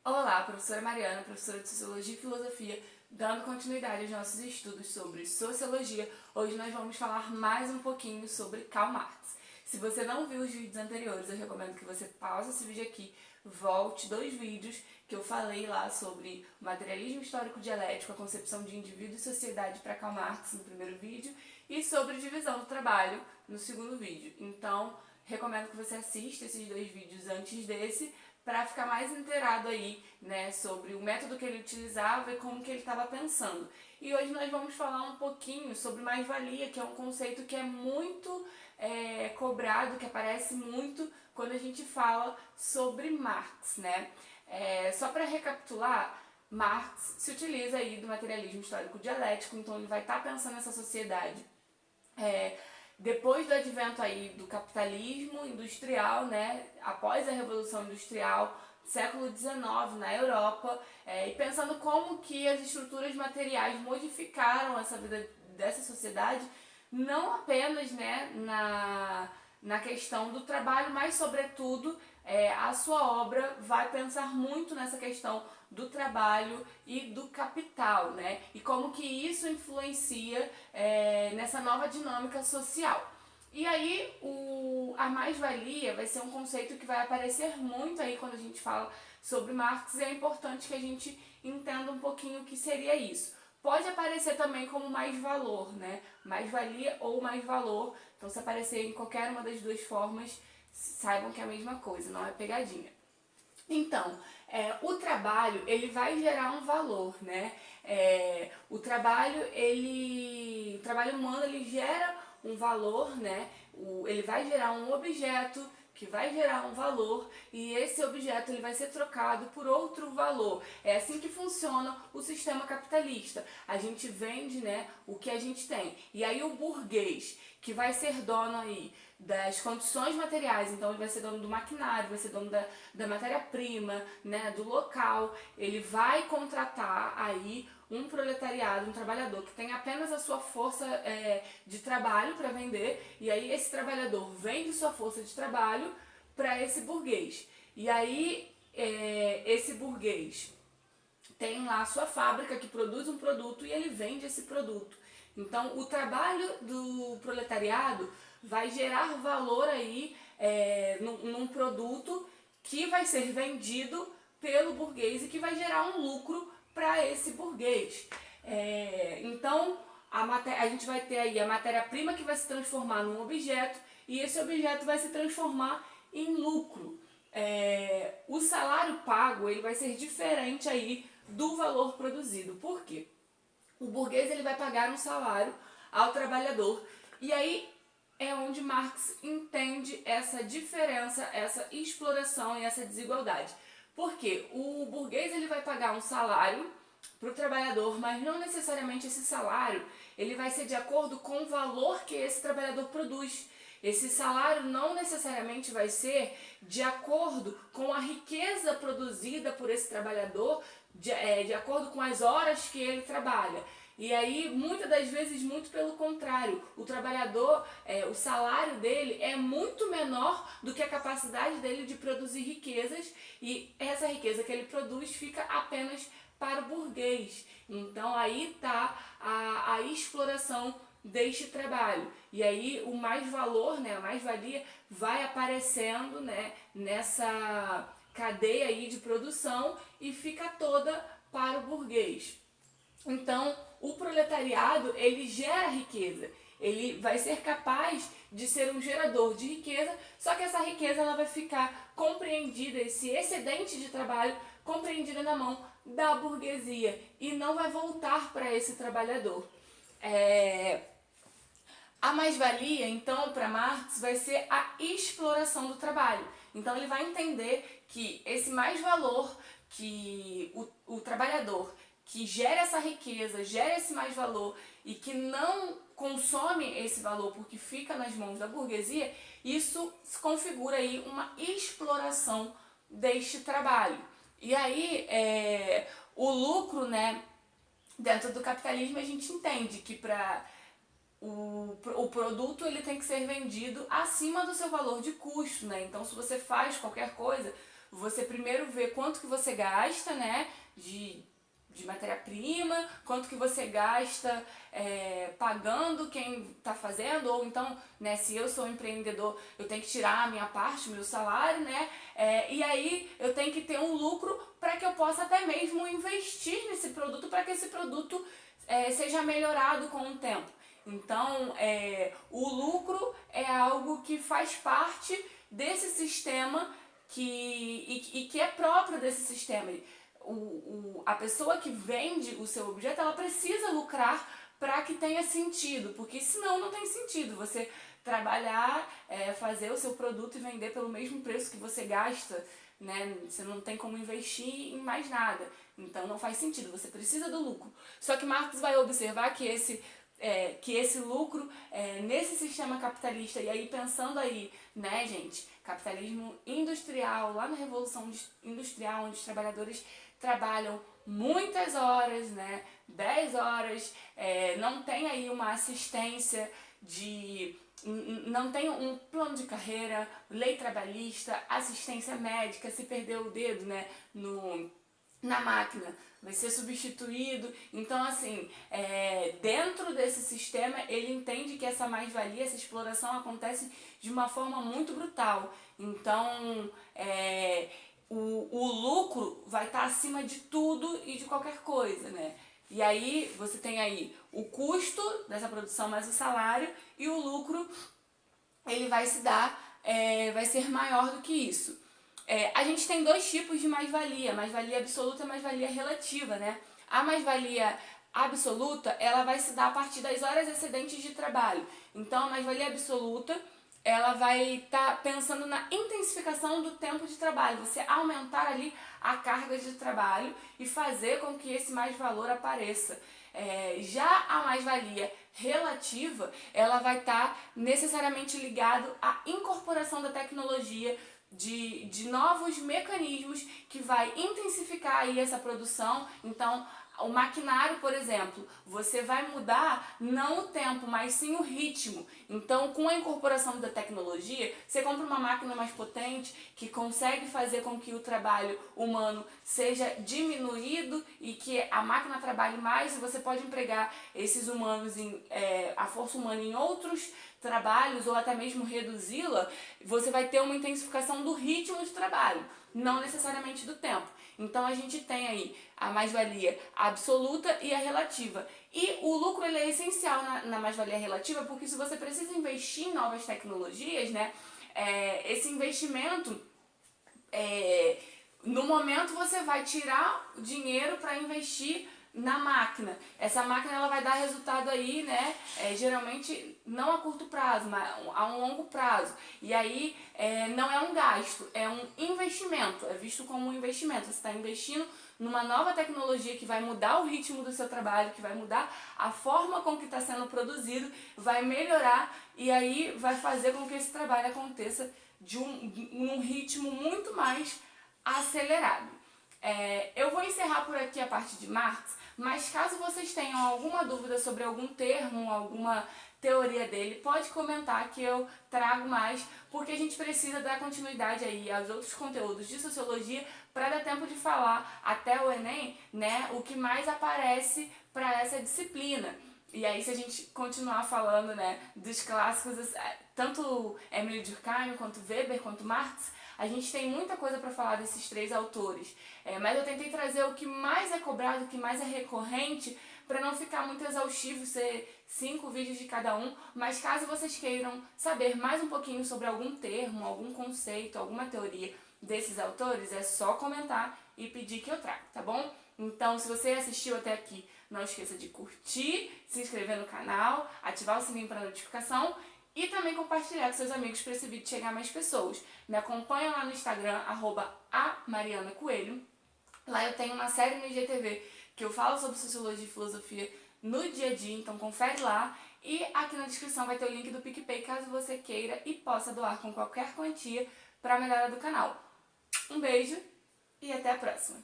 Olá, professora Mariana, professora de Sociologia e Filosofia, dando continuidade aos nossos estudos sobre Sociologia. Hoje nós vamos falar mais um pouquinho sobre Karl Marx. Se você não viu os vídeos anteriores, eu recomendo que você pause esse vídeo aqui, volte 2 vídeos que eu falei lá sobre o materialismo histórico dialético, a concepção de indivíduo e sociedade para Karl Marx no primeiro vídeo e sobre divisão do trabalho no segundo vídeo. Então, recomendo que você assista esses 2 vídeos antes desse para ficar mais inteirado aí, né, sobre o método que ele utilizava e como que ele estava pensando. E hoje nós vamos falar um pouquinho sobre mais-valia, que é um conceito que é muito cobrado, que aparece muito quando a gente fala sobre Marx, né? Só para recapitular, Marx se utiliza aí do materialismo histórico dialético, então ele vai estar pensando nessa sociedade é, depois do advento aí do capitalismo industrial, né, após a Revolução Industrial, século XIX na Europa, e pensando como que as estruturas materiais modificaram essa vida dessa sociedade, não apenas, né, na questão do trabalho, mas sobretudo a sua obra vai pensar muito nessa questão do trabalho e do capital, né? E como que isso influencia nessa nova dinâmica social. E aí a mais-valia vai ser um conceito que vai aparecer muito aí quando a gente fala sobre Marx e é importante que a gente entenda um pouquinho o que seria isso. Pode aparecer também como mais-valor, né? Mais-valia ou mais-valor. Então, se aparecer em qualquer uma das duas formas, saibam que é a mesma coisa, não é pegadinha. Então, o trabalho, ele vai gerar um valor, né? O trabalho humano, ele gera um valor, né? Ele vai gerar um objeto que vai gerar um valor e esse objeto ele vai ser trocado por outro valor. É assim que funciona o sistema capitalista. A gente vende, né, o que a gente tem. E aí o burguês, que vai ser dono aí das condições materiais, então ele vai ser dono do maquinário, vai ser dono da matéria-prima, né, do local, ele vai contratar aí um proletariado, um trabalhador que tem apenas a sua força de trabalho para vender, e aí esse trabalhador vende sua força de trabalho para esse burguês. E aí esse burguês tem lá a sua fábrica que produz um produto e ele vende esse produto. Então, o trabalho do proletariado vai gerar valor aí num produto que vai ser vendido pelo burguês e que vai gerar um lucro para esse burguês. Então, a gente vai ter aí a matéria-prima que vai se transformar num objeto e esse objeto vai se transformar em lucro. O salário pago ele vai ser diferente aí do valor produzido. Por quê? O burguês ele vai pagar um salário ao trabalhador. E aí é onde Marx entende essa diferença, essa exploração e essa desigualdade. Porque o burguês ele vai pagar um salário para o trabalhador, mas não necessariamente esse salário ele vai ser de acordo com o valor que esse trabalhador produz. Esse salário não necessariamente vai ser de acordo com a riqueza produzida por esse trabalhador, de acordo com as horas que ele trabalha. E aí, muitas das vezes, muito pelo contrário, o trabalhador, o salário dele é muito menor do que a capacidade dele de produzir riquezas e essa riqueza que ele produz fica apenas para o burguês. Então aí está a exploração deste trabalho. E aí o mais-valor, né, a mais-valia vai aparecendo, né, nessa cadeia aí de produção e fica toda para o burguês. Então, o proletariado, ele gera riqueza. Ele vai ser capaz de ser um gerador de riqueza, só que essa riqueza ela vai ficar compreendida, esse excedente de trabalho compreendida na mão da burguesia e não vai voltar para esse trabalhador. A mais-valia, então, para Marx, vai ser a exploração do trabalho. Então, ele vai entender que esse mais-valor que o trabalhador que gera essa riqueza, gera esse mais-valor e que não consome esse valor porque fica nas mãos da burguesia, isso se configura aí uma exploração deste trabalho. E aí, o lucro, né, dentro do capitalismo, a gente entende que para o produto ele tem que ser vendido acima do seu valor de custo, né? Então, se você faz qualquer coisa, você primeiro vê quanto que você gasta, né, de matéria-prima, quanto que você gasta pagando quem está fazendo, ou então, né, se eu sou empreendedor, eu tenho que tirar a minha parte, o meu salário, né, e aí eu tenho que ter um lucro para que eu possa até mesmo investir nesse produto, para que esse produto seja melhorado com o tempo. Então, o lucro é algo que faz parte desse sistema e que é próprio desse sistema. A pessoa que vende o seu objeto, ela precisa lucrar para que tenha sentido, porque senão não tem sentido você trabalhar, fazer o seu produto e vender pelo mesmo preço que você gasta, né? Você não tem como investir em mais nada, então não faz sentido, você precisa do lucro. Só que Marx vai observar que esse lucro nesse sistema capitalista, e aí pensando aí, né, gente, capitalismo industrial, lá na Revolução Industrial, onde os trabalhadores trabalham muitas horas, né, 10 horas, não tem aí uma assistência não tem um plano de carreira, lei trabalhista, assistência médica, se perder o dedo, né, na máquina, vai ser substituído. Então, assim, dentro desse sistema, ele entende que essa mais-valia, essa exploração acontece de uma forma muito brutal. Então, o lucro vai estar acima de tudo e de qualquer coisa, né? E aí, você tem aí o custo dessa produção mais o salário, e o lucro, ele vai vai ser maior do que isso. A gente tem dois tipos de mais-valia absoluta e mais-valia relativa, né? A mais-valia absoluta, ela vai se dar a partir das horas excedentes de trabalho. Então, a mais-valia absoluta, ela vai estar pensando na intensificação do tempo de trabalho, você aumentar ali a carga de trabalho e fazer com que esse mais-valor apareça. Já a mais-valia relativa, ela vai estar necessariamente ligado à incorporação da tecnologia, de novos mecanismos que vai intensificar aí essa produção. Então, o maquinário, por exemplo, você vai mudar não o tempo, mas sim o ritmo. Então, com a incorporação da tecnologia, você compra uma máquina mais potente que consegue fazer com que o trabalho humano seja diminuído e que a máquina trabalhe mais, e você pode empregar esses humanos, a força humana, em outros trabalhos, ou até mesmo reduzi-la. Você vai ter uma intensificação do ritmo de trabalho, não necessariamente do tempo. Então, a gente tem aí a mais-valia absoluta e a relativa. E o lucro, ele é essencial na mais-valia relativa, porque se você precisa investir em novas tecnologias, né, esse investimento, no momento você vai tirar dinheiro para investir na máquina. Essa máquina, ela vai dar resultado aí, né, geralmente não a curto prazo, mas a um longo prazo. E aí não é um gasto, é um investimento, é visto como um investimento. Você está investindo numa nova tecnologia que vai mudar o ritmo do seu trabalho, que vai mudar a forma com que está sendo produzido, vai melhorar, e aí vai fazer com que esse trabalho aconteça de um ritmo muito mais acelerado. Eu vou encerrar por aqui a parte de Marx, mas caso vocês tenham alguma dúvida sobre algum termo, alguma teoria dele, pode comentar que eu trago mais, porque a gente precisa dar continuidade aí aos outros conteúdos de sociologia para dar tempo de falar até o Enem, né, o que mais aparece para essa disciplina. E aí, se a gente continuar falando, né, dos clássicos, tanto Emile Durkheim, quanto Weber, quanto Marx, a gente tem muita coisa para falar desses três autores. Mas eu tentei trazer o que mais é cobrado, o que mais é recorrente, para não ficar muito exaustivo, ser 5 vídeos de cada um. Mas caso vocês queiram saber mais um pouquinho sobre algum termo, algum conceito, alguma teoria desses autores, é só comentar e pedir que eu traga, tá bom? Então, se você assistiu até aqui, não esqueça de curtir, se inscrever no canal, ativar o sininho para notificação e também compartilhar com seus amigos para esse vídeo chegar a mais pessoas. Me acompanha lá no Instagram, @amarianacoelho. Lá eu tenho uma série no IGTV que eu falo sobre sociologia e filosofia no dia a dia, então confere lá. E aqui na descrição vai ter o link do PicPay, caso você queira e possa doar com qualquer quantia para a melhora do canal. Um beijo e até a próxima!